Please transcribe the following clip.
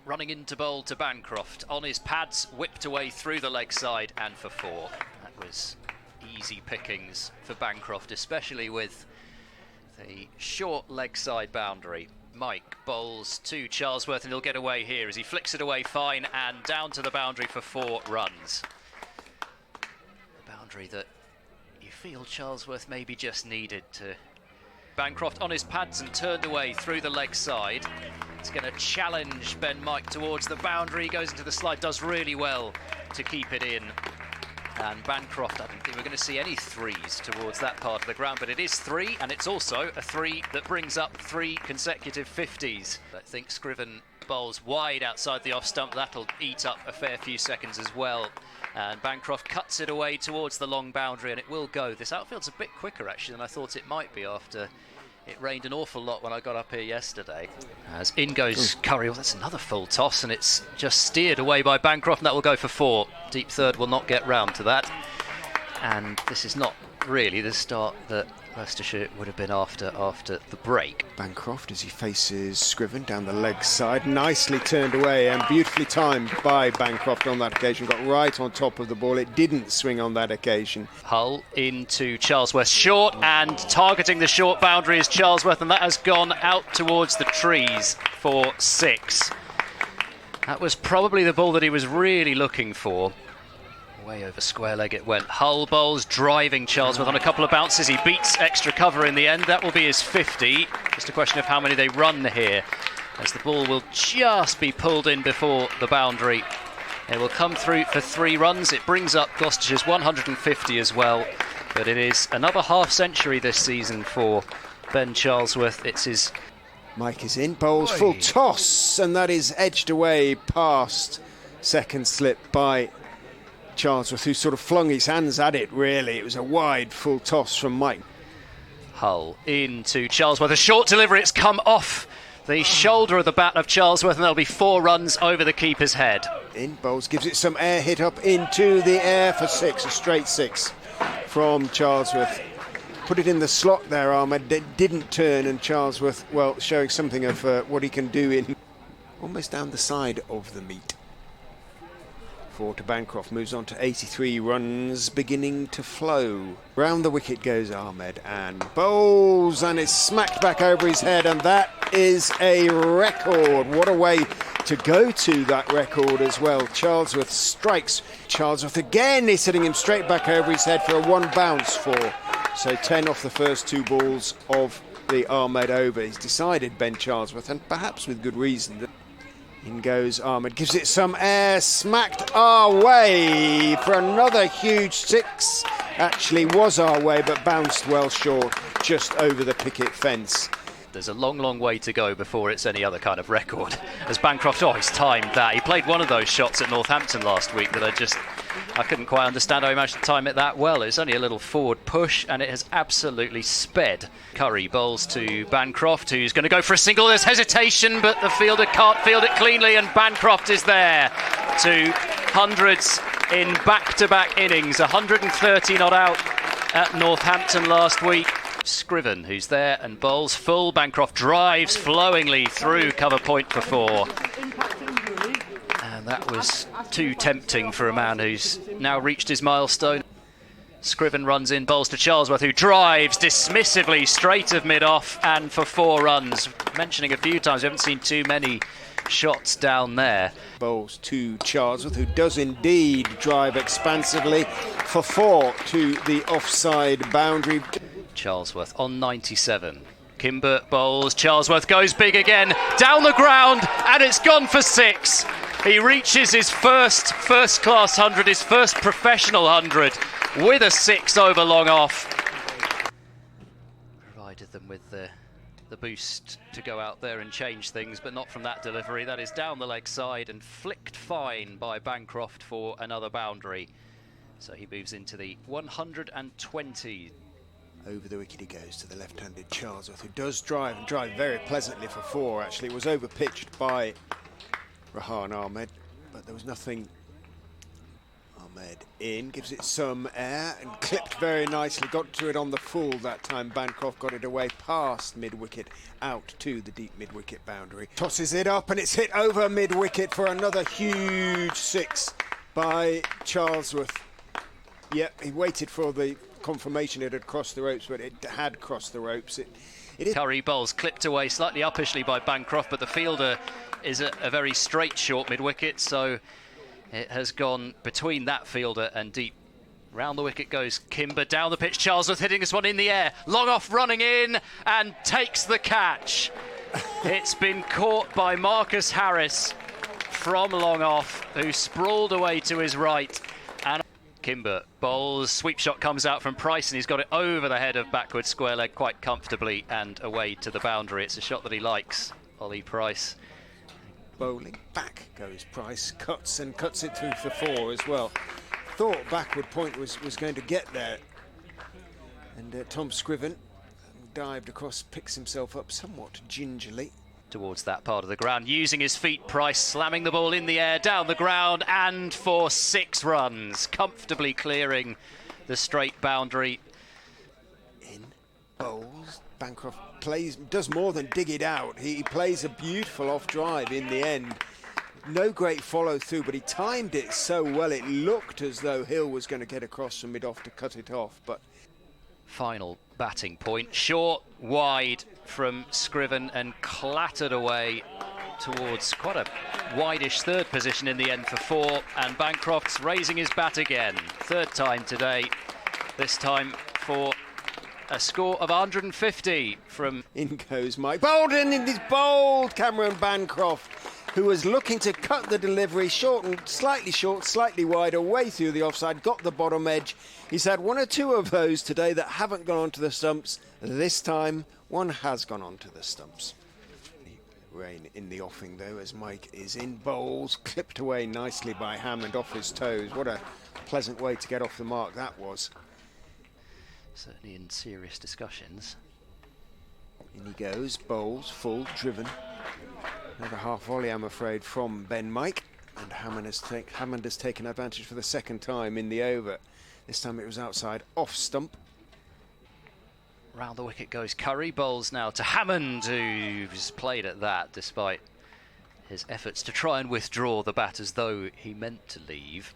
running into bowl to Bancroft. On his pads, whipped away through the leg side and for 4. That was easy pickings for Bancroft, especially with the short leg side boundary. Mike bowls to Charlesworth and he'll get away here as he flicks it away fine and down to the boundary for 4 runs. A boundary that you feel Charlesworth maybe just needed to. Bancroft on his pads and turned away through the leg side. It's going to challenge Ben Mike towards the boundary, goes into the slide, does really well to keep it in. And Bancroft, I don't think we're going to see any 3s towards that part of the ground, but it is 3, and it's also a 3 that brings up 3 consecutive 50s. I think Scriven bowls wide outside the off stump. That'll eat up a fair few seconds as well. And Bancroft cuts it away towards the long boundary, and it will go. This outfield's a bit quicker, actually, than I thought it might be after it rained an awful lot when I got up here yesterday. As in goes Curry. Well, that's another full toss, and it's just steered away by Bancroft, and that will go for 4. Deep third will not get round to that. And this is not really the start that Leicestershire would have been after the break. Bancroft, as he faces Scriven down the leg side, nicely turned away and beautifully timed by Bancroft on that occasion. Got right on top of the ball. It didn't swing on that occasion. Hull into Charlesworth, short, and targeting the short boundary is Charlesworth, and that has gone out towards the trees for 6. That was probably the ball that he was really looking for. Way over square leg it went. Hull bowls, driving Charlesworth on a couple of bounces. He beats extra cover in the end. That will be his 50. Just a question of how many they run here, as the ball will just be pulled in before the boundary. It will come through for 3 runs. It brings up Gloucestershire's 150 as well. But it is another half century this season for Ben Charlesworth. It's his... Mike is in, bowls full toss, and that is edged away past second slip by Charlesworth, who sort of flung his hands at it, really. It was a wide full toss from Mike. Hull into Charlesworth. A short delivery, it's come off the shoulder of the bat of Charlesworth, and there'll be 4 runs over the keeper's head. In bowls, gives it some air, hit up into the air for 6, a straight 6 from Charlesworth. Put it in the slot there, Ahmed. It didn't turn, and Charlesworth, well, showing something of what he can do in almost down the side of the meet. 4 to Bancroft, moves on to 83 runs, beginning to flow. Round the wicket goes Ahmed and bowls, and it's smacked back over his head, and that is a record. What a way to go to that record as well. Charlesworth strikes. Charlesworth again is hitting him straight back over his head for a 1 bounce 4. So 10 off the first 2 balls of the Ahmed over. He's decided, Ben Charlesworth, and perhaps with good reason, that in goes Ahmed, gives it some air, smacked our way for another huge 6. Actually was our way, but bounced well short, just over the picket fence. There's a long, long way to go before it's any other kind of record. As Bancroft, he's timed that. He played one of those shots at Northampton last week that I couldn't quite understand how he managed to time it that well. It's only a little forward push, and it has absolutely sped. Curry bowls to Bancroft, who's going to go for a single. There's hesitation, but the fielder can't field it cleanly, and Bancroft is there to hundreds in back-to-back innings. 130 not out at Northampton last week. Scriven, who's there and bowls full. Bancroft drives flowingly through cover point for 4. And that was too tempting for a man who's now reached his milestone. Scriven runs in, bowls to Charlesworth, who drives dismissively straight of mid-off and for 4 runs. Mentioning a few times, we haven't seen too many shots down there. Bowls to Charlesworth, who does indeed drive expansively for 4 to the offside boundary. Charlesworth on 97. Kimber bowls, Charlesworth goes big again, down the ground, and it's gone for 6. He reaches his first class 100, his first professional 100, with a 6 over long off. Provided them with the boost to go out there and change things, but not from that delivery. That is down the leg side and flicked fine by Bancroft for another boundary. So he moves into the 120. Over the wicket he goes to the left-handed Charlesworth, who does drive, and drive very pleasantly for 4. Actually, it was over-pitched by Rahan Ahmed, but there was nothing. Ahmed in, gives it some air and clipped very nicely. Got to it on the full that time. Bankoff got it away past mid-wicket, out to the deep mid-wicket boundary. Tosses it up and it's hit over mid-wicket for another huge 6 by Charlesworth. Yep, he waited for the confirmation it had crossed the ropes, but it had crossed the ropes. It is. Curry bowls clipped away slightly uppishly by Bancroft, but the fielder is a very straight short mid-wicket, so it has gone between that fielder and deep. Round the wicket goes Kimber, down the pitch, Charlesworth hitting this one in the air. Long off running in and takes the catch. It's been caught by Marcus Harris from long off, who sprawled away to his right. And Kimber bowls, sweep shot comes out from Price, and he's got it over the head of backward square leg quite comfortably and away to the boundary. It's a shot that he likes, Ollie Price. Bowling back goes Price, cuts it through for 4 as well. Thought backward point was going to get there, and Tom Scriven dived across, picks himself up somewhat gingerly towards that part of the ground, using his feet. Price slamming the ball in the air, down the ground, and for 6 runs, comfortably clearing the straight boundary. In bowls, Bancroft does more than dig it out. He plays a beautiful off drive in the end. No great follow through, but he timed it so well it looked as though Hill was going to get across from mid-off to cut it off. But final batting point, short, wide from Scriven and clattered away towards quite a wideish third position in the end for 4, and Bancroft's raising his bat again. 3rd time today, this time for a score of 150 from... In goes Mike Bolden, in his bowled Cameron Bancroft, who was looking to cut the delivery short, slightly wide, away through the offside, got the bottom edge. He's had 1 or 2 of those today that haven't gone onto the stumps. This time, one has gone onto the stumps. Rain in the offing though, as Mike is in bowls, clipped away nicely by Hammond off his toes. What a pleasant way to get off the mark that was. Certainly in serious discussions. In he goes, bowls, full, driven. Another half volley, I'm afraid, from Ben Mike. And Hammond has taken advantage for the 2nd time in the over. This time it was outside, off stump. Round the wicket goes Curry, bowls now to Hammond, who's played at that despite his efforts to try and withdraw the bat as though he meant to leave.